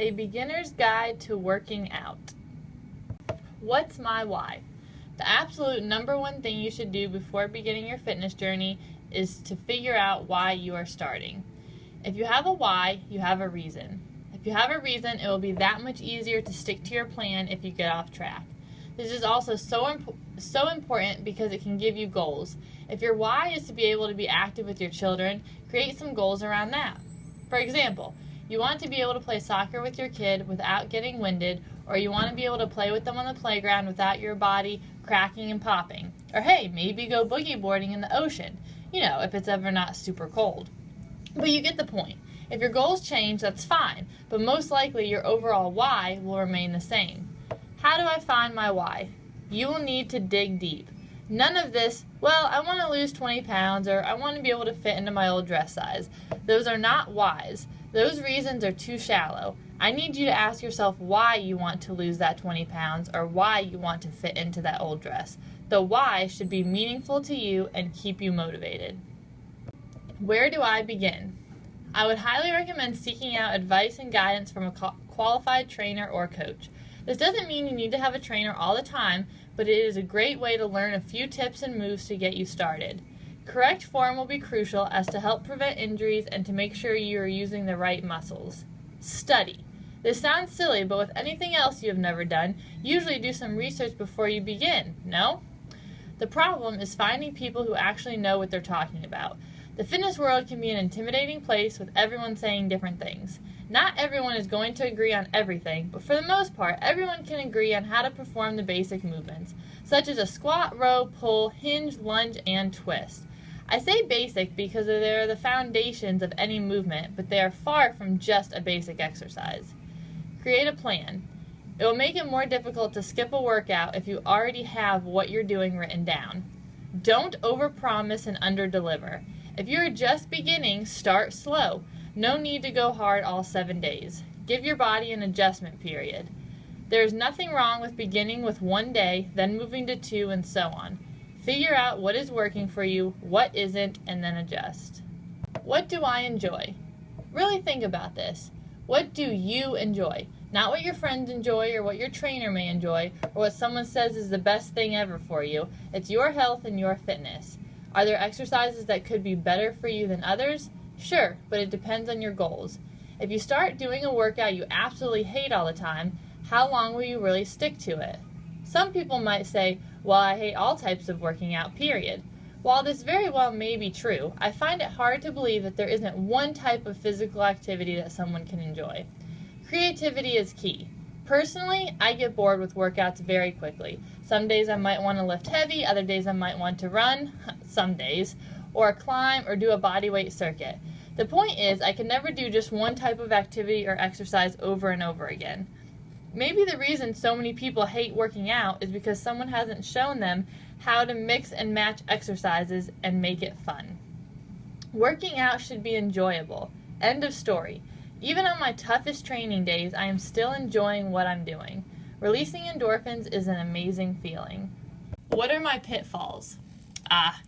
A beginner's guide to working out. What's my why? The absolute number one thing you should do before beginning your fitness journey is to figure out why you are starting. If you have a why, you have a reason. If you have a reason, it will be that much easier to stick to your plan if you get off track. This is also so important because it can give you goals. If your why is to be able to be active with your children, create some goals around that. For example, you want to be able to play soccer with your kid without getting winded, or you want to be able to play with them on the playground without your body cracking and popping. Or hey, maybe go boogie boarding in the ocean, if it's ever not super cold. But you get the point. If your goals change, that's fine, but most likely your overall why will remain the same. How do I find my why? You will need to dig deep. None of this, I want to lose 20 pounds or I want to be able to fit into my old dress size. Those are not whys. Those reasons are too shallow. I need you to ask yourself why you want to lose that 20 pounds or why you want to fit into that old dress. The why should be meaningful to you and keep you motivated. Where do I begin? I would highly recommend seeking out advice and guidance from a qualified trainer or coach. This doesn't mean you need to have a trainer all the time, but it is a great way to learn a few tips and moves to get you started. Correct form will be crucial as to help prevent injuries and to make sure you are using the right muscles. Study. This sounds silly, but with anything else you have never done, usually do some research before you begin, no? The problem is finding people who actually know what they're talking about. The fitness world can be an intimidating place with everyone saying different things. Not everyone is going to agree on everything, but for the most part, everyone can agree on how to perform the basic movements, such as a squat, row, pull, hinge, lunge, and twist. I say basic because they are the foundations of any movement, but they are far from just a basic exercise. Create a plan. It will make it more difficult to skip a workout if you already have what you're doing written down. Don't overpromise and underdeliver. If you're just beginning, start slow. No need to go hard all 7 days. Give your body an adjustment period. There is nothing wrong with beginning with 1 day, then moving to 2, and so on. Figure out what is working for you, what isn't, and then adjust. What do I enjoy? Really think about this. What do you enjoy? Not what your friends enjoy or what your trainer may enjoy or what someone says is the best thing ever for you. It's your health and your fitness. Are there exercises that could be better for you than others? Sure, but it depends on your goals. If you start doing a workout you absolutely hate all the time, how long will you really stick to it? Some people might say, I hate all types of working out, period. While this very well may be true, I find it hard to believe that there isn't one type of physical activity that someone can enjoy. Creativity is key. Personally, I get bored with workouts very quickly. Some days I might want to lift heavy, other days I might want to run, some days, or climb or do a bodyweight circuit. The point is, I can never do just one type of activity or exercise over and over again. Maybe the reason so many people hate working out is because someone hasn't shown them how to mix and match exercises and make it fun. Working out should be enjoyable. End of story. Even on my toughest training days, I am still enjoying what I'm doing. Releasing endorphins is an amazing feeling. What are my pitfalls?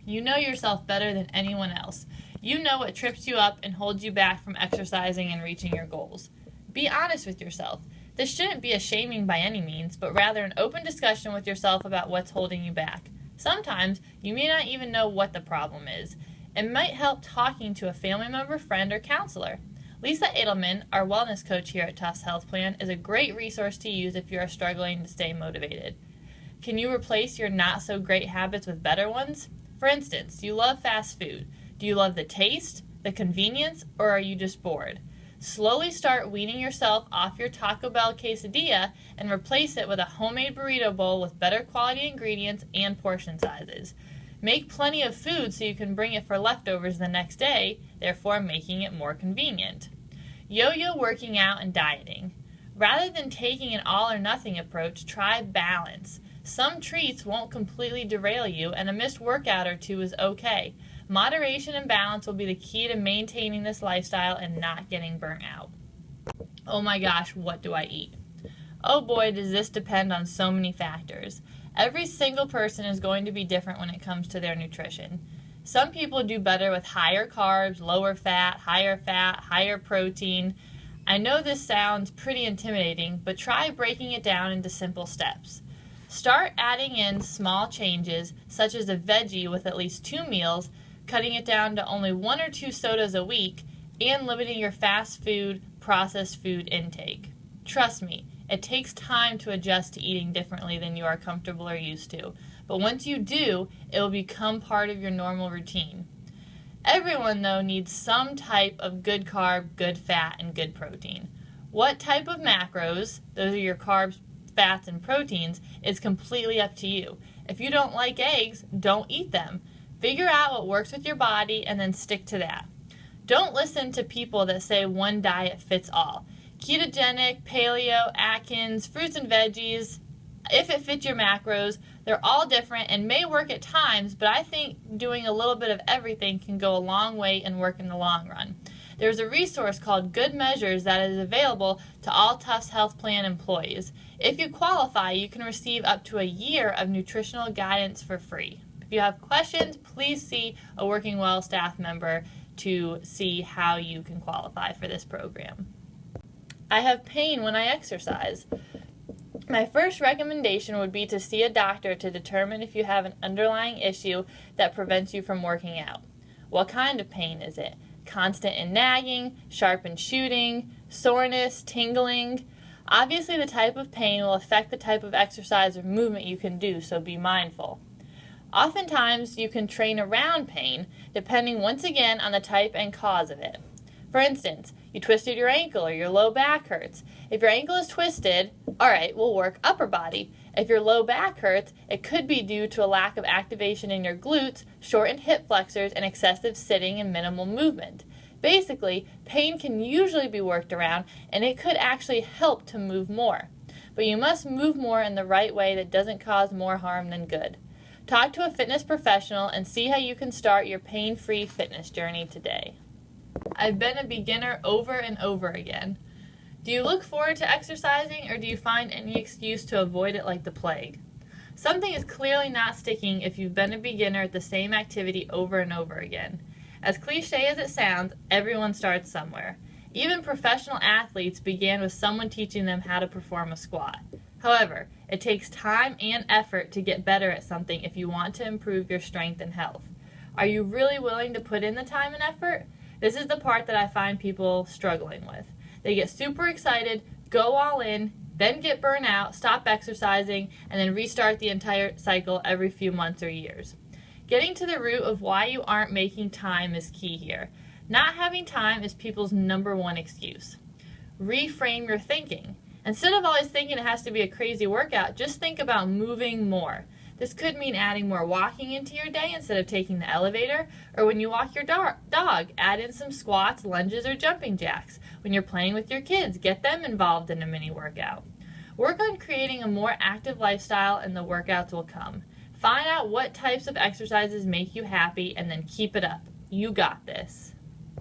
You know yourself better than anyone else. You know what trips you up and holds you back from exercising and reaching your goals. Be honest with yourself. This shouldn't be a shaming by any means, but rather an open discussion with yourself about what's holding you back. Sometimes you may not even know what the problem is. It might help talking to a family member, friend, or counselor. Lisa Edelman, our wellness coach here at Tufts Health Plan, is a great resource to use if you are struggling to stay motivated. Can you replace your not-so-great habits with better ones? For instance, do you love fast food? Do you love the taste, the convenience, or are you just bored? Slowly start weaning yourself off your Taco Bell quesadilla and replace it with a homemade burrito bowl with better quality ingredients and portion sizes. Make plenty of food so you can bring it for leftovers the next day, therefore making it more convenient. Yo-yo working out and dieting. Rather than taking an all-or-nothing approach, try balance. Some treats won't completely derail you, and a missed workout or two is okay. Moderation and balance will be the key to maintaining this lifestyle and not getting burnt out. Oh my gosh, what do I eat? Oh boy, does this depend on so many factors. Every single person is going to be different when it comes to their nutrition. Some people do better with higher carbs, lower fat, higher protein. I know this sounds pretty intimidating, but try breaking it down into simple steps. Start adding in small changes, such as a veggie with at least 2 meals, cutting it down to only 1 or 2 sodas a week, and limiting your fast food, processed food intake. Trust me, it takes time to adjust to eating differently than you are comfortable or used to, but once you do, it will become part of your normal routine. Everyone, though, needs some type of good carb, good fat, and good protein. What type of macros, those are your carbs, fats, and proteins, is completely up to you. If you don't like eggs, don't eat them. Figure out what works with your body and then stick to that. Don't listen to people that say one diet fits all. Ketogenic, paleo, Atkins, fruits and veggies, if it fits your macros, they're all different and may work at times, but I think doing a little bit of everything can go a long way and work in the long run. There's a resource called Good Measures that is available to all Tufts Health Plan employees. If you qualify, you can receive up to a year of nutritional guidance for free. If you have questions, please see a Working Well staff member to see how you can qualify for this program. I have pain when I exercise. My first recommendation would be to see a doctor to determine if you have an underlying issue that prevents you from working out. What kind of pain is it? Constant and nagging, sharp and shooting, soreness, tingling? Obviously, the type of pain will affect the type of exercise or movement you can do, so be mindful. Oftentimes, you can train around pain, depending once again on the type and cause of it. For instance, you twisted your ankle or your low back hurts. If your ankle is twisted, alright, we'll work upper body. If your low back hurts, it could be due to a lack of activation in your glutes, shortened hip flexors, and excessive sitting and minimal movement. Basically, pain can usually be worked around, and it could actually help to move more. But you must move more in the right way that doesn't cause more harm than good. Talk to a fitness professional and see how you can start your pain-free fitness journey today. I've been a beginner over and over again. Do you look forward to exercising, or do you find any excuse to avoid it like the plague? Something is clearly not sticking if you've been a beginner at the same activity over and over again. As cliche as it sounds, everyone starts somewhere. Even professional athletes began with someone teaching them how to perform a squat. However, it takes time and effort to get better at something if you want to improve your strength and health. Are you really willing to put in the time and effort? This is the part that I find people struggling with. They get super excited, go all in, then get burnt out, stop exercising, and then restart the entire cycle every few months or years. Getting to the root of why you aren't making time is key here. Not having time is people's number one excuse. Reframe your thinking. Instead of always thinking it has to be a crazy workout, just think about moving more. This could mean adding more walking into your day instead of taking the elevator, or when you walk your dog, add in some squats, lunges, or jumping jacks. When you're playing with your kids, get them involved in a mini workout. Work on creating a more active lifestyle and the workouts will come. Find out what types of exercises make you happy and then keep it up. You got this.